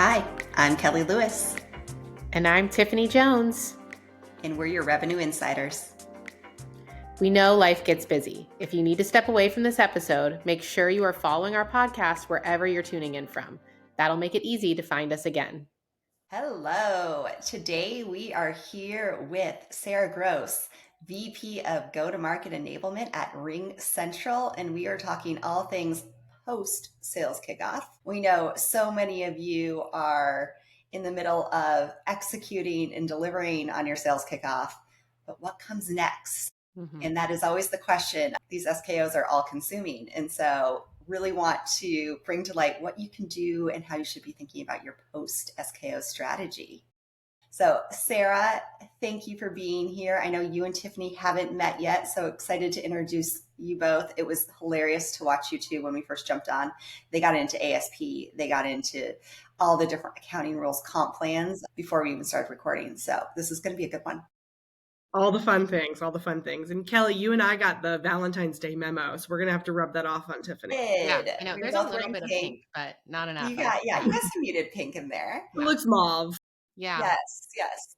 Hi, I'm Kelly Lewis. And I'm Tiffany Jones. And we're your revenue insiders. We know life gets busy. If you need to step away from this episode, make sure you are following our podcast wherever you're tuning in from. That'll make it easy to find us again. Hello. Today we are here with Sarah Gross, VP of Go-To-Market Enablement at RingCentral, and we are talking all things post-sales kickoff. We know so many of you are in the middle of executing and delivering on your sales kickoff, but what comes next? And that is always the question. These SKOs are all consuming. And so really want to bring to light what you can do and how you should be thinking about your post-SKO strategy. So Sarah, thank you for being here. I know you and Tiffany haven't met yet, so excited to introduce you both. It was hilarious to watch you two when we first jumped on. They got into ASP. They got into all the different accounting rules, comp plans before we even started recording. So this is going to be a good one. All the fun things. And Kelly, you and I got the Valentine's Day memo, so we're going to have to rub that off on Tiffany. Yeah, I know. There's a little bit of pink, but not enough. You got some muted pink in there. It looks mauve. Yeah. Yes.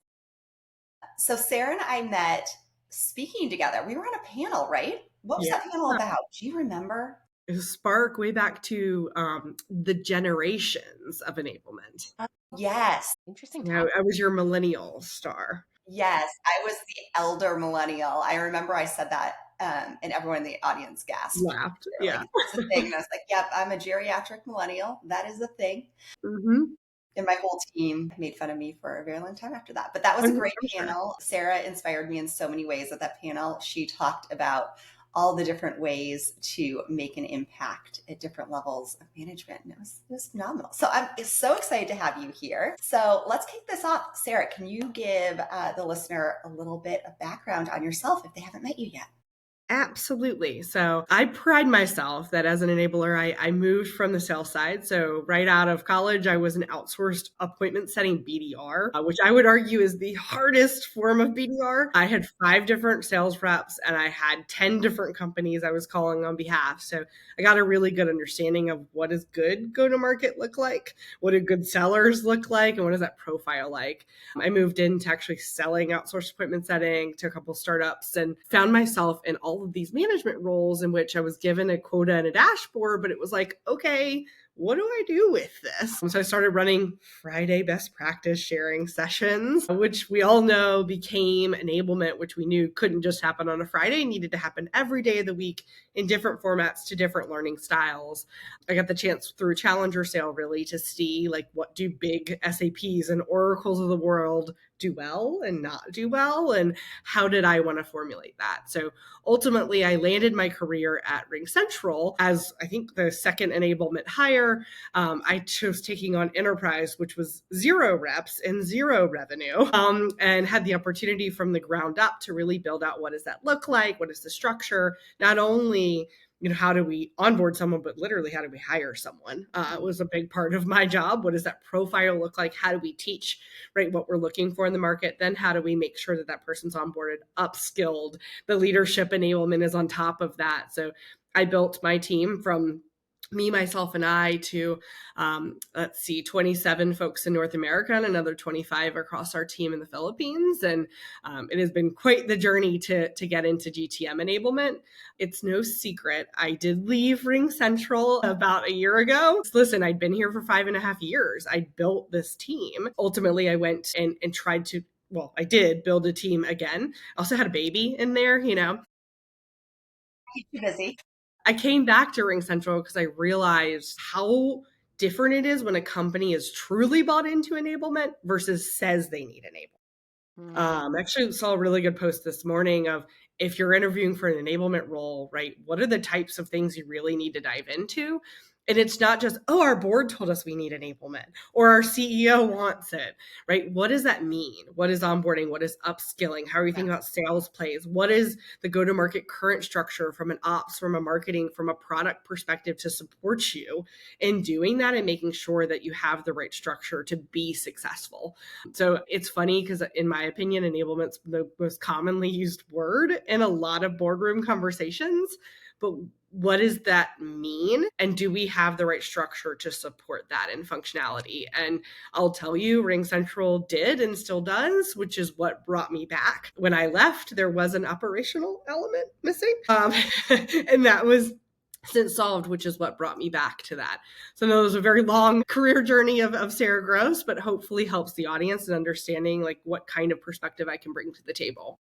So Sarah and I met speaking together. We were on a panel, right? What was that panel about? Do you remember? It was Spark way back to the generations of enablement. Yes. Interesting. I was your millennial star. Yes, I was the elder millennial. I remember I said that and everyone in the audience gasped. Laughed. Yeah. Like, it's a thing. And I was like, yep, I'm a geriatric millennial. That is a thing. Mm-hmm. And my whole team made fun of me for a very long time after that. But that was a great panel. Sarah inspired me in so many ways at that panel. She talked about all the different ways to make an impact at different levels of management. And it was phenomenal. So I'm so excited to have you here. So let's kick this off. Sarah, can you give the listener a little bit of background on yourself if they haven't met you yet? Absolutely. So I pride myself that as an enabler, I moved from the sales side. So right out of college, I was an outsourced appointment setting BDR, which I would argue is the hardest form of BDR. I had 5 different sales reps and I had 10 different companies I was calling on behalf. So I got a really good understanding of what does good go-to-market look like? What do good sellers look like? And what does that profile like? I moved into actually selling outsourced appointment setting to a couple startups and found myself in all of these management roles in which I was given a quota and a dashboard, but it was like, okay, what do I do with this? And so I started running Friday best practice sharing sessions, which we all know became enablement, which we knew couldn't just happen on a Friday, needed to happen every day of the week in different formats to different learning styles. I got the chance through Challenger sale really to see like what do big SAPs and Oracles of the world do well and not do well, and how did I want to formulate that? So ultimately, I landed my career at RingCentral as I think the second enablement hire. I chose taking on enterprise, which was 0 reps and 0 revenue, and had the opportunity from the ground up to really build out what does that look like? What is the structure? Not only how do we onboard someone, but literally how do we hire someone? It was a big part of my job. What does that profile look like? How do we teach, right, what we're looking for in the market? Then how do we make sure that that person's onboarded, upskilled? The leadership enablement is on top of that. So I built my team from me, myself, and I to, 27 folks in North America and another 25 across our team in the Philippines. And it has been quite the journey to get into GTM enablement. It's no secret. I did leave RingCentral about a year ago. Listen, I'd been here for 5.5 years. I built this team. Ultimately, I went and tried to, I did build a team again. I also had a baby in there, Keep you busy. I came back to RingCentral because I realized how different it is when a company is truly bought into enablement versus says they need enablement. Actually saw a really good post this morning of if you're interviewing for an enablement role, right, what are the types of things you really need to dive into? And it's not just, our board told us we need enablement or our CEO wants it, right? What does that mean? What is onboarding? What is upskilling? How are you thinking about sales plays? What is the go-to-market current structure from an ops, from a marketing, from a product perspective to support you in doing that and making sure that you have the right structure to be successful? So it's funny because in my opinion, enablement's the most commonly used word in a lot of boardroom conversations. But what does that mean? And do we have the right structure to support that in functionality? And I'll tell you, RingCentral did and still does, which is what brought me back. When I left, there was an operational element missing. And that was since solved, which is what brought me back to that. So I know it was a very long career journey of Sarah Gross, but hopefully helps the audience in understanding like what kind of perspective I can bring to the table.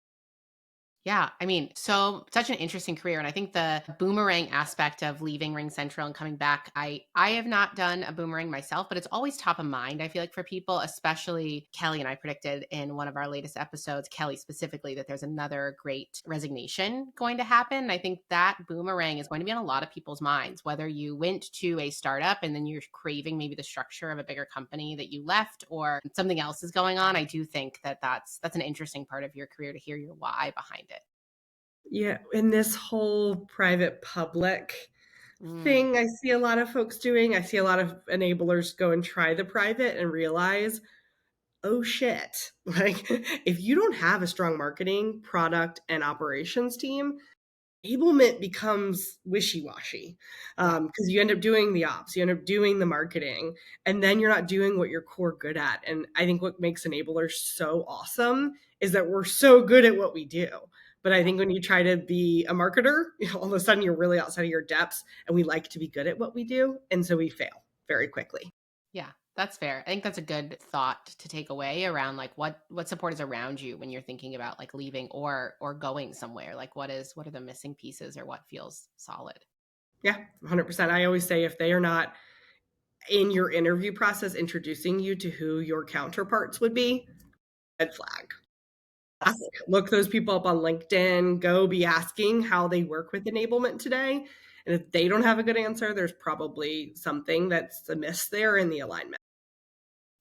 Yeah, I mean, so such an interesting career. And I think the boomerang aspect of leaving RingCentral and coming back, I have not done a boomerang myself, but it's always top of mind, I feel like, for people, especially Kelly and I predicted in one of our latest episodes, Kelly specifically, that there's another great resignation going to happen. I think that boomerang is going to be on a lot of people's minds, whether you went to a startup and then you're craving maybe the structure of a bigger company that you left or something else is going on. I do think that that's an interesting part of your career to hear your why behind it. Yeah, in this whole private public thing, I see a lot of folks doing. I see a lot of enablers go and try the private and realize, oh shit, like if you don't have a strong marketing, product, and operations team, enablement becomes wishy-washy because you end up doing the ops, you end up doing the marketing, and then you're not doing what you're core good at. And I think what makes enablers so awesome is that we're so good at what we do. But I think when you try to be a marketer, all of a sudden you're really outside of your depths, and we like to be good at what we do. And so we fail very quickly. Yeah, that's fair. I think that's a good thought to take away around like what support is around you when you're thinking about like leaving or going somewhere. Like what are the missing pieces or what feels solid? Yeah, 100%. I always say if they are not in your interview process introducing you to who your counterparts would be, red flag. Look those people up on LinkedIn, go be asking how they work with enablement today. And if they don't have a good answer, there's probably something that's amiss there in the alignment.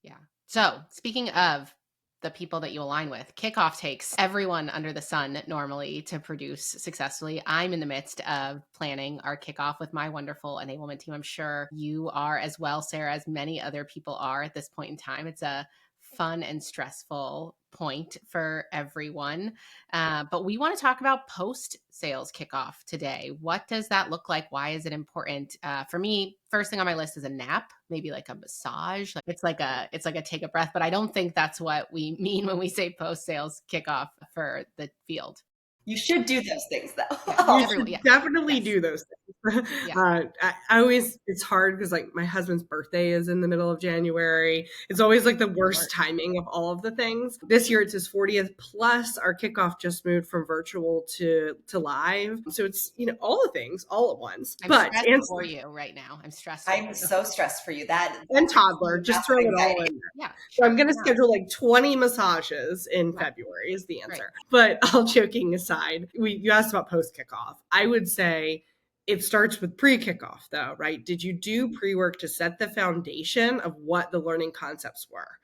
Yeah. So speaking of the people that you align with, Kickoff takes everyone under the sun normally to produce successfully. I'm in the midst of planning our kickoff with my wonderful enablement team. I'm sure you are as well, Sarah, as many other people are at this point in time. It's a fun and stressful point for everyone. But we want to talk about post-sales kickoff today. What does that look like? Why is it important? For me, first thing on my list is a nap, maybe like a massage. Like it's like a take a breath, but I don't think that's what we mean when we say post-sales kickoff for the field. You should do those things though. Yeah, You should definitely do those things. Yeah. I always, it's hard because like my husband's birthday is in the middle of January. It's always like the worst timing of all of the things. This year it's his 40th, plus our kickoff just moved from virtual to live. So it's, all the things all at once. I'm but stressed for you right now. I'm stressed. I'm so stressed for you. And toddler, just throw it all in there. Yeah. So I'm going to schedule like 20 massages in February is the answer. Right. But all joking aside, you asked about post kickoff. I would say it starts with pre-kickoff though, right? Did you do pre-work to set the foundation of what the learning concepts were?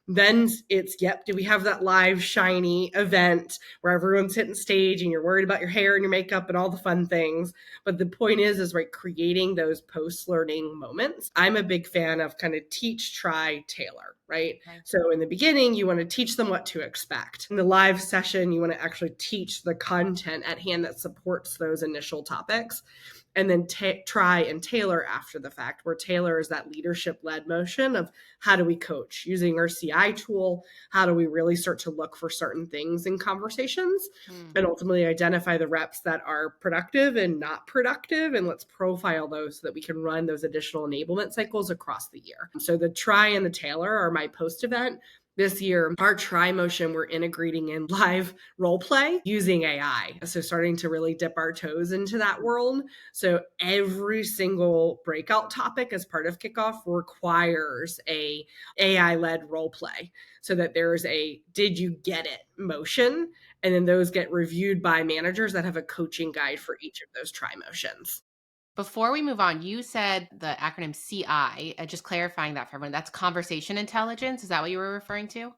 Then it's, do we have that live shiny event where everyone's hitting stage and you're worried about your hair and your makeup and all the fun things. But the point is right, creating those post-learning moments. I'm a big fan of kind of teach, try, tailor, right? Okay. So in the beginning, you want to teach them what to expect. In the live session, you want to actually teach the content at hand that supports those initial topics. And then try and tailor after the fact, where tailor is that leadership-led motion of how do we coach using our CI tool? How do we really start to look for certain things in conversations and ultimately identify the reps that are productive and not productive? And let's profile those so that we can run those additional enablement cycles across the year. So the try and the tailor are my post event. This year, our try motion, we're integrating in live role play using AI. So starting to really dip our toes into that world. So every single breakout topic as part of kickoff requires a AI-led role play so that there's a did you get it motion. And then those get reviewed by managers that have a coaching guide for each of those try motions. Before we move on, you said the acronym CI, just clarifying that for everyone. That's conversation intelligence. Is that what you were referring to?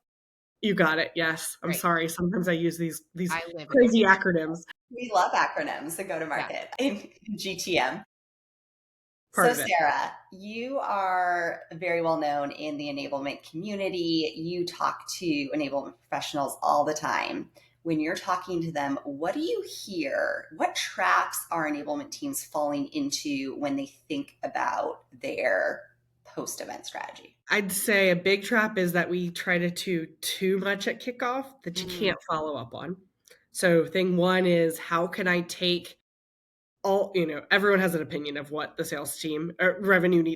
You got it. Yes. I'm sorry. Sometimes I use these crazy acronyms. We love acronyms in go-to-market in GTM. So Sarah, you are very well known in the enablement community. You talk to enablement professionals all the time. when you're talking to them, what do you hear? What traps are enablement teams falling into when they think about their post-event strategy? I'd say a big trap is that we try to do too much at kickoff that you can't follow up on. So thing one is, how can I take all, everyone has an opinion of what the sales team or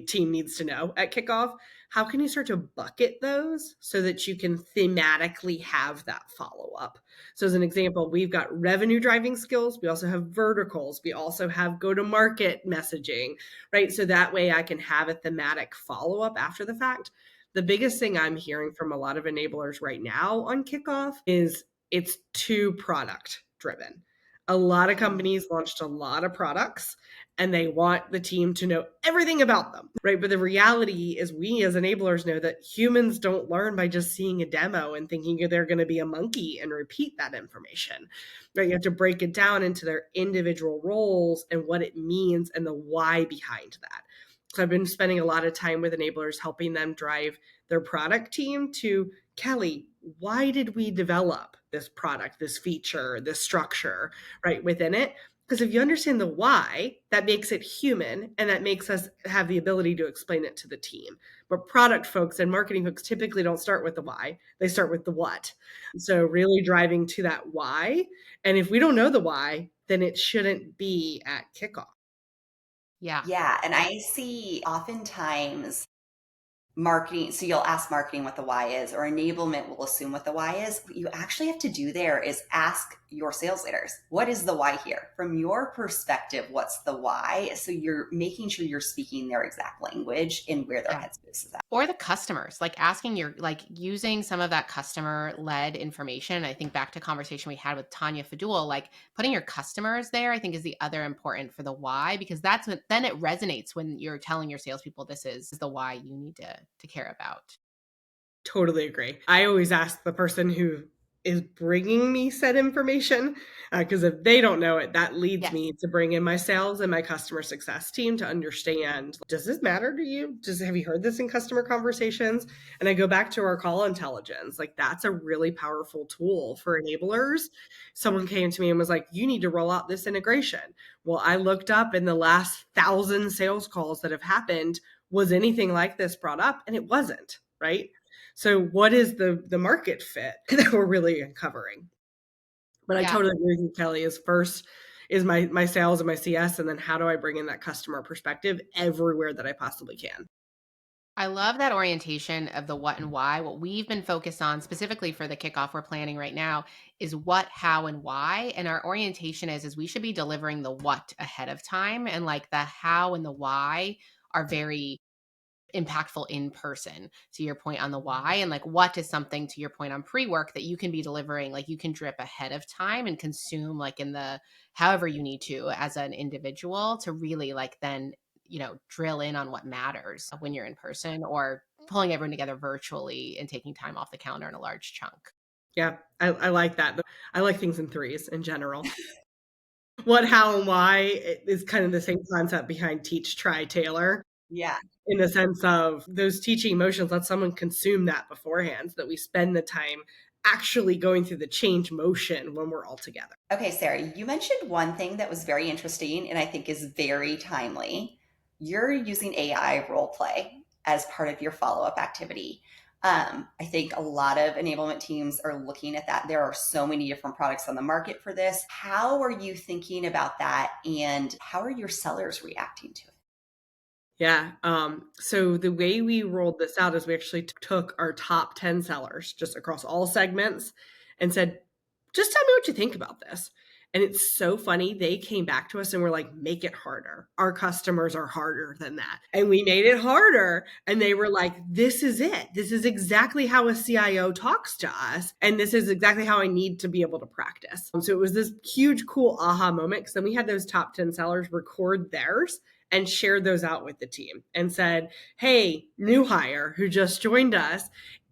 team needs to know at kickoff. How can you start to bucket those so that you can thematically have that follow up? So as an example, we've got revenue driving skills. We also have verticals. We also have go-to-market messaging, right? So that way I can have a thematic follow up after the fact. The biggest thing I'm hearing from a lot of enablers right now on kickoff is it's too product driven. A lot of companies launched a lot of products and they want the team to know everything about them, right? But the reality is we as enablers know that humans don't learn by just seeing a demo and thinking they're going to be a monkey and repeat that information, right? You have to break it down into their individual roles and what it means and the why behind that. So I've been spending a lot of time with enablers helping them drive their product team to, Kelly, why did we develop this product, this feature, this structure, right, within it? Because if you understand the why, that makes it human and that makes us have the ability to explain it to the team. But product folks and marketing folks typically don't start with the why, they start with the what. So really driving to that why. And if we don't know the why, then it shouldn't be at kickoff. Yeah. Yeah. And I see oftentimes marketing, so you'll ask marketing what the why is, or enablement will assume what the why is. What you actually have to do there is ask your sales leaders, what is the why here? From your perspective, what's the why? So you're making sure you're speaking their exact language and where their headspace is at. Or the customers, like asking using some of that customer led information. I think back to conversation we had with Tanya Fadul, like putting your customers there, I think is the other important for the why, because that's what, then it resonates when you're telling your salespeople, this is the why you need to care about. Totally agree. I always ask the person who is bringing me said information, because if they don't know it, that leads me to bring in my sales and my customer success team to understand, does this matter to you? Have you heard this in customer conversations? And I go back to our call intelligence. Like that's a really powerful tool for enablers. Someone came to me and was like, you need to roll out this integration. Well, I looked up in the last 1,000 sales calls that have happened, was anything like this brought up? And it wasn't, right? So what is the market fit that we're really uncovering? But I totally agree with you, Kelly, is first is my sales and my CS, and then how do I bring in that customer perspective everywhere that I possibly can? I love that orientation of the what and why. What we've been focused on specifically for the kickoff we're planning right now is what, how, and why. And our orientation is we should be delivering the what ahead of time. And like the how and the why are very impactful in person, to your point on the why. And like what is something, to your point on pre-work, that you can be delivering, like you can drip ahead of time and consume like in the however you need to as an individual to really like then drill in on what matters when you're in person, or pulling everyone together virtually and taking time off the calendar in a large chunk. Yeah, I like that. I like things in threes in general. What, how, and why is kind of the same concept behind teach, try, tailor. Yeah. In the sense of those teaching motions, let someone consume that beforehand so that we spend the time actually going through the change motion when we're all together. Okay, Sarah, you mentioned one thing that was very interesting and I think is very timely. You're using AI role play as part of your follow-up activity. I think a lot of enablement teams are looking at that. There are so many different products on the market for this. How are you thinking about that, and how are your sellers reacting to it? Yeah. So the way we rolled this out is we actually took our top 10 sellers just across all segments and said, just tell me what you think about this. And it's so funny. They came back to us and were like, make it harder. Our customers are harder than that. And we made it harder. And they were like, this is it. This is exactly how a CIO talks to us. And this is exactly how I need to be able to practice. So it was this huge, cool aha moment. Because then we had those top 10 sellers record theirs and shared those out with the team and said, hey, new hire who just joined us,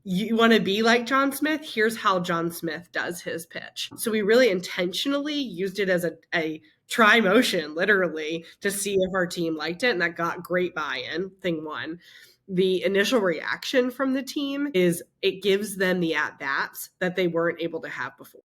you want to be like John Smith? Here's how John Smith does his pitch. So we really intentionally used it as a try motion, literally, to see if our team liked it. And that got great buy-in, thing one. The initial reaction from the team is it gives them the at-bats that they weren't able to have before.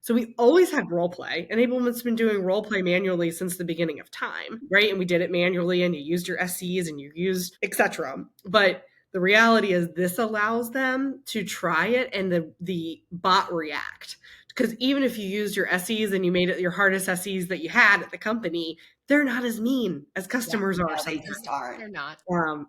So we always had role play. Enablement's been doing role play manually since the beginning of time, right? And we did it manually, and you used your SCs and you used etc. But the reality is this allows them to try it and the bot react. Because even if you used your SEs and you made it your hardest SEs that you had at the company, they're not as mean as customers are No, they sometimes. just aren't. They're not.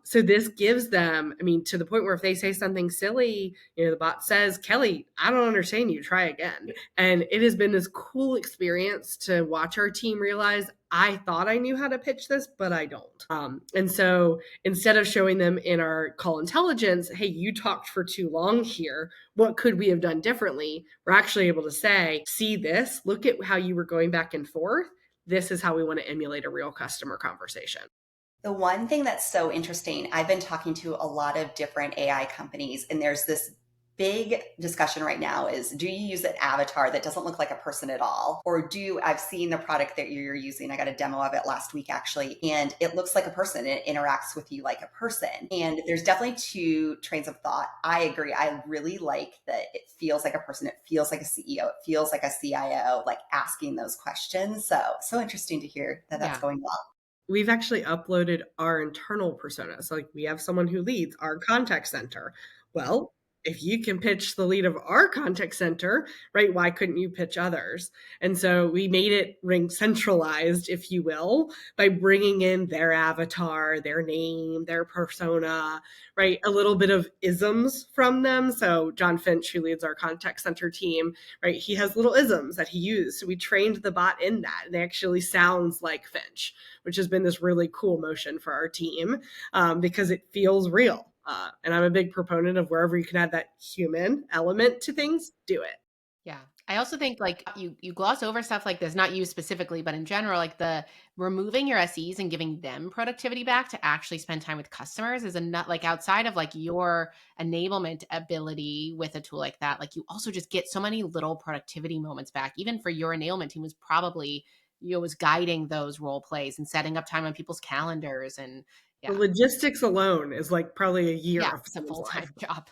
So this gives them, I mean, to the point where if they say something silly, the bot says, Kelly, I don't understand you, try again. And it has been this cool experience to watch our team realize, I thought I knew how to pitch this, but I don't. And so instead of showing them in our call intelligence, hey, you talked for too long here, what could we have done differently? We're actually able to say, see this, look at how you were going back and forth. This is how we want to emulate a real customer conversation. The one thing that's so interesting, I've been talking to a lot of different AI companies, and there's this big discussion right now is, do you use an avatar that doesn't look like a person at all? Or I've seen the product that you're using. I got a demo of it last week actually, and it looks like a person. It interacts with you like a person. And there's definitely two trains of thought. I agree. I really like that it feels like a person. It feels like a CEO. It feels like a CIO, like asking those questions. So interesting to hear that that's going well. We've actually uploaded our internal personas. So like we have someone who leads our contact center. Well, if you can pitch the lead of our contact center, right, why couldn't you pitch others? And so we made it RingCentralized, if you will, by bringing in their avatar, their name, their persona, right, a little bit of isms from them. So John Finch, who leads our contact center team, right, he has little isms that he used. So we trained the bot in that, and it actually sounds like Finch, which has been this really cool motion for our team because it feels real. And I'm a big proponent of wherever you can add that human element to things, do it. Yeah. I also think like you gloss over stuff like this, not you specifically, but in general, like the removing your SEs and giving them productivity back to actually spend time with customers is a nut, like outside of like your enablement ability with a tool like that. Like you also just get so many little productivity moments back. Even for your enablement team was probably, was guiding those role plays and setting up time on people's calendars. And The logistics alone is like probably a year of it's a full-time job.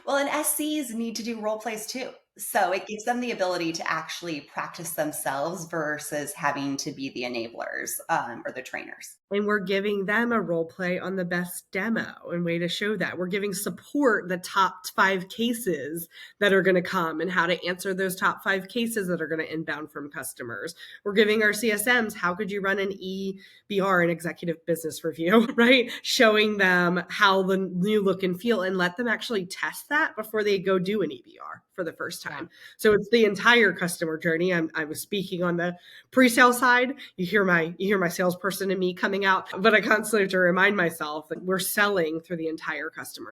Well, and SCs need to do role plays too. So it gives them the ability to actually practice themselves versus having to be the enablers or the trainers. And we're giving them a role play on the best demo and way to show that. We're giving support the top 5 cases that are going to come and how to answer those top 5 cases that are going to inbound from customers. We're giving our CSMs, how could you run an EBR, an executive business review, right? Showing them how the new look and feel and let them actually test that before they go do an EBR for the first time. Yeah. So it's the entire customer journey. I was speaking on the pre-sale side. You hear my salesperson and me coming out, but I constantly have to remind myself that we're selling through the entire customer.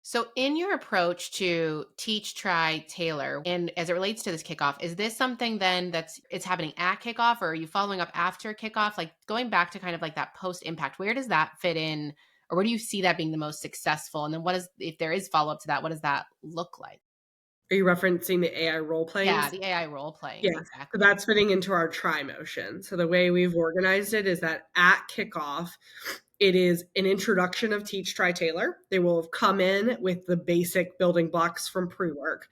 So in your approach to teach, try, tailor, and as it relates to this kickoff, is this something then it's happening at kickoff, or are you following up after kickoff? Like going back to kind of like that post impact, where does that fit in, or where do you see that being the most successful? And then if there is follow up to that, what does that look like? Are you referencing the AI role playing? Yeah, the AI role playing. Yeah, exactly. So that's fitting into our try motion. So the way we've organized it is that at kickoff, it is an introduction of Teach, Try, Tailor. They will have come in with the basic building blocks from pre-work.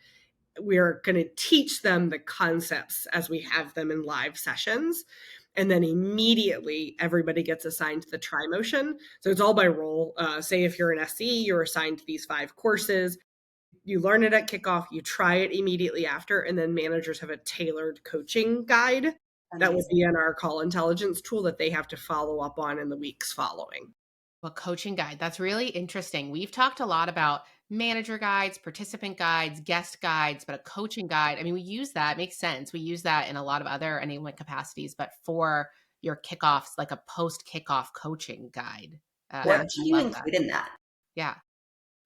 We're going to teach them the concepts as we have them in live sessions. And then immediately everybody gets assigned to the try motion. So it's all by role. Say if you're an SE, you're assigned to these 5 courses. You learn it at kickoff, you try it immediately after, and then managers have a tailored coaching guide. Amazing. That would be in our call intelligence tool that they have to follow up on in the weeks following. Well, coaching guide, that's really interesting. We've talked a lot about manager guides, participant guides, guest guides, but a coaching guide, I mean, we use that, it makes sense. We use that in a lot of other enablement capacities, but for your kickoffs, like a post-kickoff coaching guide. What do you include in that? Yeah.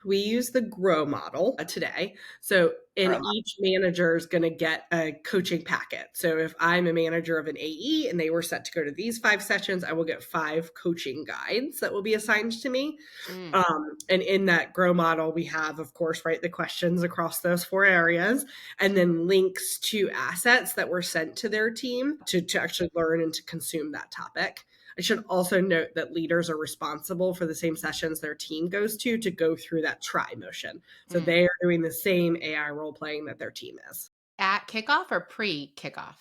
We use the GROW model today. So each manager is going to get a coaching packet. So if I'm a manager of an AE and they were set to go to these 5 sessions, I will get 5 coaching guides that will be assigned to me. And in that GROW model, we have, of course, right, the questions across those 4 areas, and then links to assets that were sent to their team to actually learn and to consume that topic. I should also note that leaders are responsible for the same sessions their team goes to go through that try motion. So they are doing the same AI role playing that their team is. At kickoff or pre-kickoff?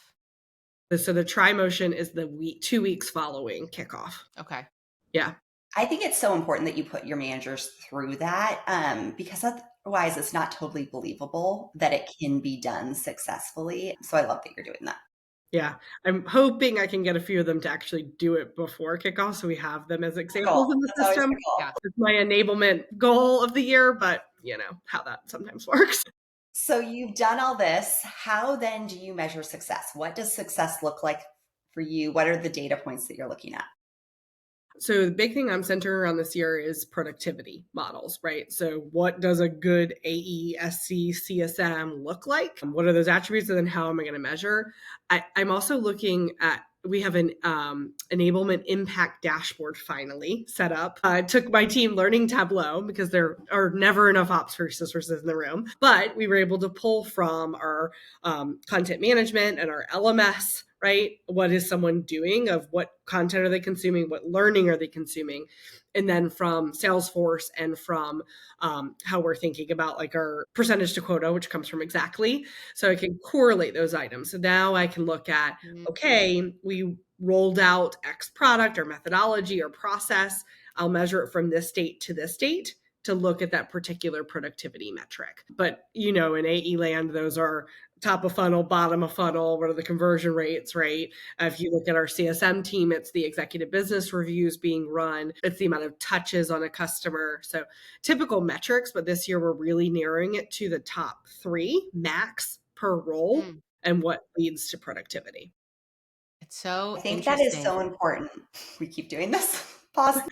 So the try motion is the 2 weeks following kickoff. Okay. Yeah. I think it's so important that you put your managers through that because otherwise it's not totally believable that it can be done successfully. So I love that you're doing that. Yeah. I'm hoping I can get a few of them to actually do it before kickoff so we have them as examples in the That's always system. the goal. Yeah. It's my enablement goal of the year, but you know how that sometimes works. So you've done all this. How then do you measure success? What does success look like for you? What are the data points that you're looking at? So the big thing I'm centering around this year is productivity models, right? So what does a good AE, SC, CSM look like? What are those attributes? And then how am I going to measure? I'm also looking at, we have an enablement impact dashboard finally set up. I took my team learning Tableau because there are never enough ops resources in the room, but we were able to pull from our content management and our LMS, right? What is someone doing? Of what content are they consuming? What learning are they consuming? And then from Salesforce and from how we're thinking about like our percentage to quota, which comes from Exactly. So I can correlate those items. So now I can look at, okay, we rolled out X product or methodology or process. I'll measure it from this date to this date to look at that particular productivity metric. But, you know, in AE land, those are top of funnel, bottom of funnel. What are the conversion rates, right? If you look at our CSM team, it's the executive business reviews being run. It's the amount of touches on a customer. So typical metrics, but this year we're really narrowing it to the top 3 max per role and what leads to productivity. It's so I think that is so important. We keep doing this. Pause.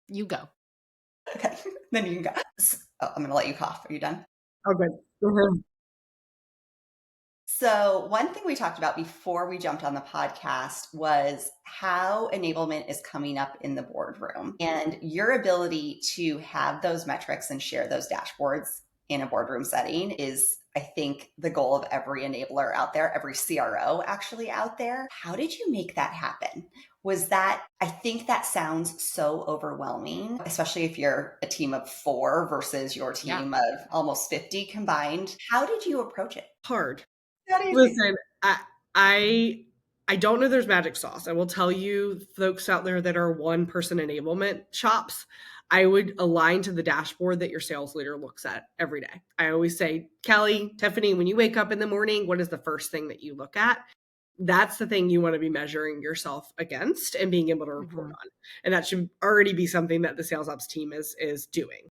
You go. Okay, then you can go. I'm going to let you cough. Are you done? Oh, good. So one thing we talked about before we jumped on the podcast was how enablement is coming up in the boardroom and your ability to have those metrics and share those dashboards in a boardroom setting is, I think, the goal of every enabler out there, every CRO actually out there. How did you make that happen? I think that sounds so overwhelming, especially if you're a team of 4 versus your team of almost 50 combined. How did you approach it? Hard. Not easy. Listen, I don't know there's magic sauce. I will tell you, folks out there that are one-person enablement shops, I would align to the dashboard that your sales leader looks at every day. I always say, Kelly, Tiffany, when you wake up in the morning, what is the first thing that you look at? That's the thing you want to be measuring yourself against and being able to report on. And that should already be something that the sales ops team is doing.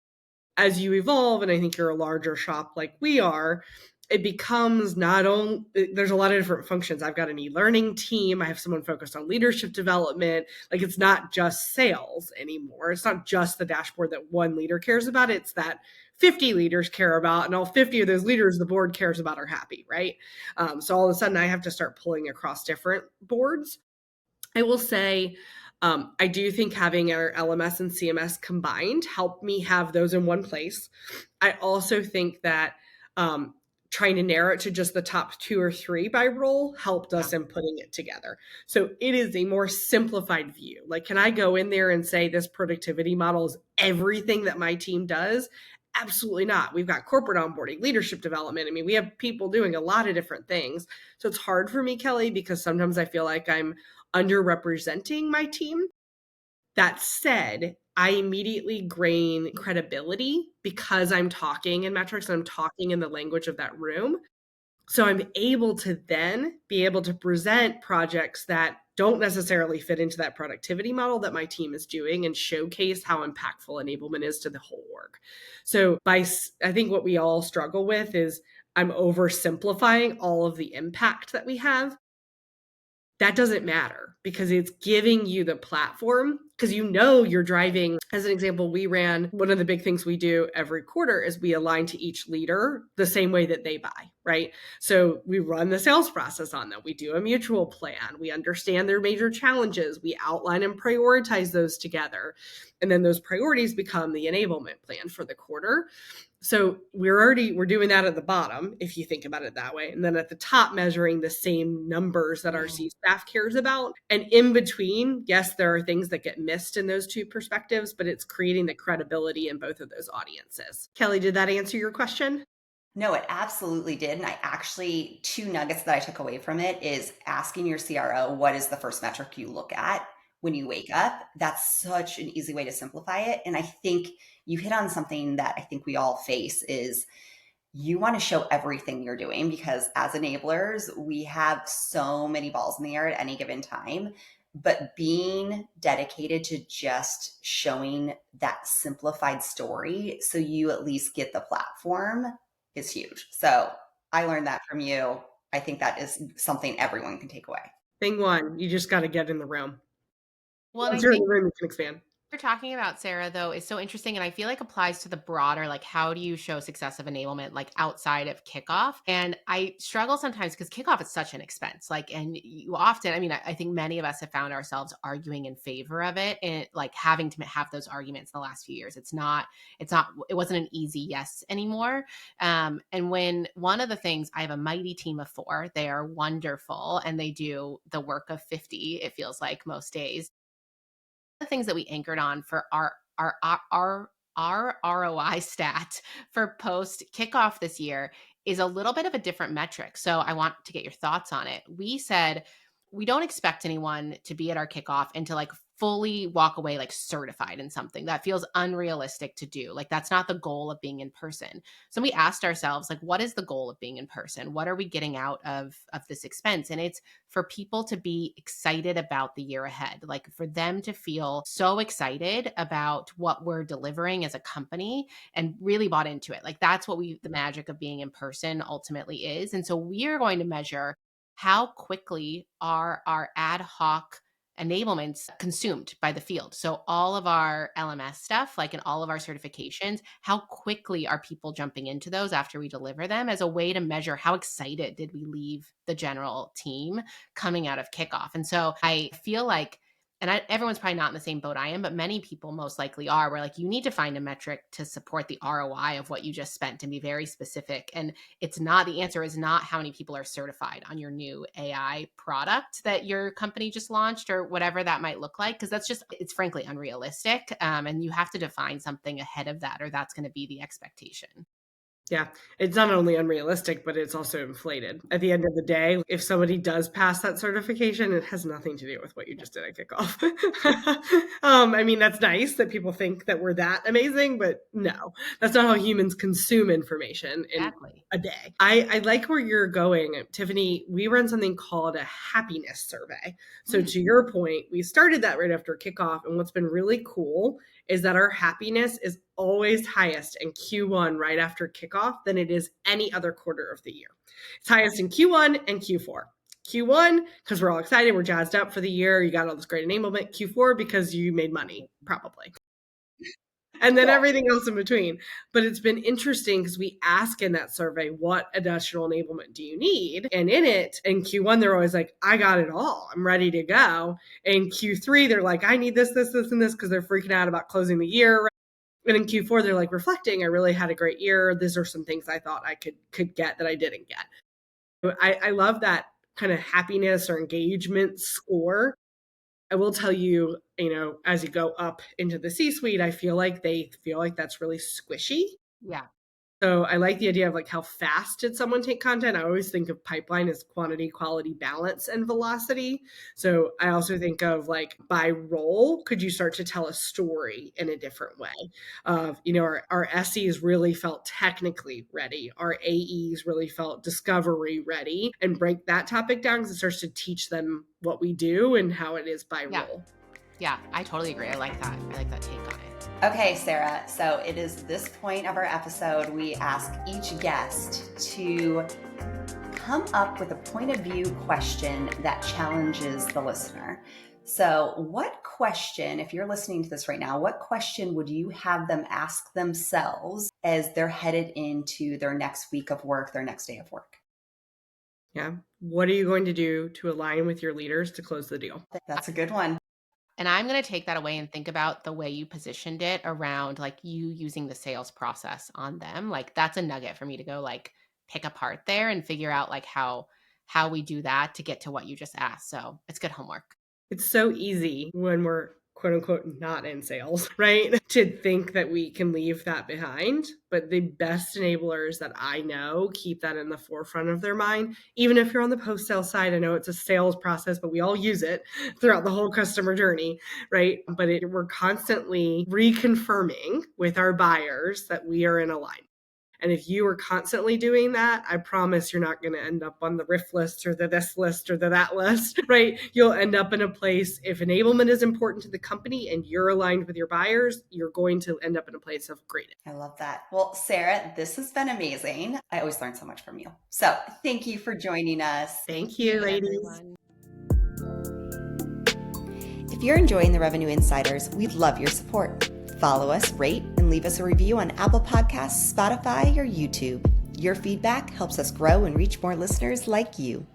As you evolve, and I think you're a larger shop like we are, it becomes not only, there's a lot of different functions. I've got an e-learning team. I have someone focused on leadership development. Like it's not just sales anymore. It's not just the dashboard that one leader cares about. It's that 50 leaders care about, and all 50 of those leaders the board cares about are happy, right? So all of a sudden I have to start pulling across different boards. I will say, I do think having our LMS and CMS combined helped me have those in one place. I also think that trying to narrow it to just the top 2 or 3 by role helped us in putting it together. So it is a more simplified view. Like, can I go in there and say this productivity model is everything that my team does? Absolutely not. We've got corporate onboarding, leadership development. I mean, we have people doing a lot of different things. So it's hard for me, Kelly, because sometimes I feel like I'm underrepresenting my team. That said, I immediately gain credibility because I'm talking in metrics and I'm talking in the language of that room. So I'm able to then be able to present projects that don't necessarily fit into that productivity model that my team is doing and showcase how impactful enablement is to the whole org. So I think what we all struggle with is I'm oversimplifying all of the impact that we have. That doesn't matter because it's giving you the platform because you know you're driving. As an example, we ran one of the big things we do every quarter is we align to each leader the same way that they buy, right? So we run the sales process on them. We do a mutual plan. We understand their major challenges. We outline and prioritize those together. And then those priorities become the enablement plan for the quarter. So we're doing that at the bottom, if you think about it that way. And then at the top, measuring the same numbers that our C staff cares about. And in between, yes, there are things that get missed in those 2 perspectives, but it's creating the credibility in both of those audiences. Kelly, did that answer your question? No, it absolutely did. And I actually, two nuggets that I took away from it is asking your CRO, what is the first metric you look at when you wake up? That's such an easy way to simplify it. And I think you hit on something that I think we all face is you want to show everything you're doing because as enablers, we have so many balls in the air at any given time. But being dedicated to just showing that simplified story so you at least get the platform is huge. So I learned that from you. I think that is something everyone can take away. Thing one, you just got to get in the room. Well, and I Once you're in the think room, you can expand. you're talking about, Sarah, though, is so interesting and I feel like applies to the broader, like, how do you show success of enablement, like outside of kickoff? And I struggle sometimes because kickoff is such an expense. Like, and you often, I mean, I think many of us have found ourselves arguing in favor of it and like having to have those arguments in the last few years. It wasn't an easy yes anymore. And when one of the things, I have a mighty team of 4, they are wonderful and they do the work of 50, it feels like most days. The things that we anchored on for our ROI stat for post kickoff this year is a little bit of a different metric. So I want to get your thoughts on it. We said we don't expect anyone to be at our kickoff and to like fully walk away like certified in something. That feels unrealistic to do. Like that's not the goal of being in person. So we asked ourselves like what is the goal of being in person? What are we getting out of this expense? And it's for people to be excited about the year ahead, like for them to feel so excited about what we're delivering as a company and really bought into it. Like that's what the magic of being in person ultimately is. And so we are going to measure how quickly are our ad hoc enablements consumed by the field. So all of our LMS stuff, like in all of our certifications, how quickly are people jumping into those after we deliver them as a way to measure how excited did we leave the general team coming out of kickoff. And so I feel like, and everyone's probably not in the same boat I am, but many people most likely are, where like you need to find a metric to support the ROI of what you just spent and be very specific. And the answer is not how many people are certified on your new AI product that your company just launched or whatever that might look like. Cause it's frankly unrealistic. And you have to define something ahead of that, or that's going to be the expectation. Yeah, it's not only unrealistic, but it's also inflated. At the end of the day, if somebody does pass that certification, it has nothing to do with what you just did at kickoff. I mean, that's nice that people think that we're that amazing, but no, that's not how humans consume information in Exactly. a day. I like where you're going, Tiffany. We run something called a happiness survey. So to your point, we started that right after kickoff. And what's been really cool is that our happiness is always highest in Q1 right after kickoff than it is any other quarter of the year. It's highest in Q1 and Q4. Q1, because we're all excited, we're jazzed up for the year, you got all this great enablement. Q4, because you made money, probably. And then everything else in between. But it's been interesting because we ask in that survey, what additional enablement do you need? And in it, in Q1, they're always like, I got it all. I'm ready to go. In Q3, they're like, I need this, this, this, and this because they're freaking out about closing the year. And in Q4, they're like reflecting, I really had a great year. These are some things I thought I could get that I didn't get. I love that kind of happiness or engagement score. I will tell you, as you go up into the C-suite, I feel like they feel like that's really squishy. Yeah. So I like the idea of like how fast did someone take content? I always think of pipeline as quantity, quality, balance, and velocity. So I also think of like by role, could you start to tell a story in a different way? Of, our SEs really felt technically ready. Our AEs really felt discovery ready, and break that topic down because it starts to teach them what we do and how it is by role. Yeah, I totally agree. I like that. I like that take on it. Okay, Sarah. So it is this point of our episode, we ask each guest to come up with a point of view question that challenges the listener. So, what question, if you're listening to this right now, what question would you have them ask themselves as they're headed into their next week of work, their next day of work? Yeah. What are you going to do to align with your leaders to close the deal? That's a good one. And I'm going to take that away and think about the way you positioned it around like you using the sales process on them. Like that's a nugget for me to go like pick apart there and figure out like how we do that to get to what you just asked. So it's good homework. It's so easy when we're quote unquote not in sales, right? To think that we can leave that behind. But the best enablers that I know keep that in the forefront of their mind. Even if you're on the post-sale side, I know it's a sales process, but we all use it throughout the whole customer journey, right? But we're constantly reconfirming with our buyers that we are in alignment. And if you are constantly doing that, I promise you're not going to end up on the RIF list or the this list or the that list, right? You'll end up in a place, if enablement is important to the company and you're aligned with your buyers, you're going to end up in a place of greatness. I love that. Well, Sarah, this has been amazing. I always learn so much from you. So thank you for joining us. Thank you, ladies. Everyone. If you're enjoying the Revenue Insiders, we'd love your support. Follow us, rate, and leave us a review on Apple Podcasts, Spotify, or YouTube. Your feedback helps us grow and reach more listeners like you.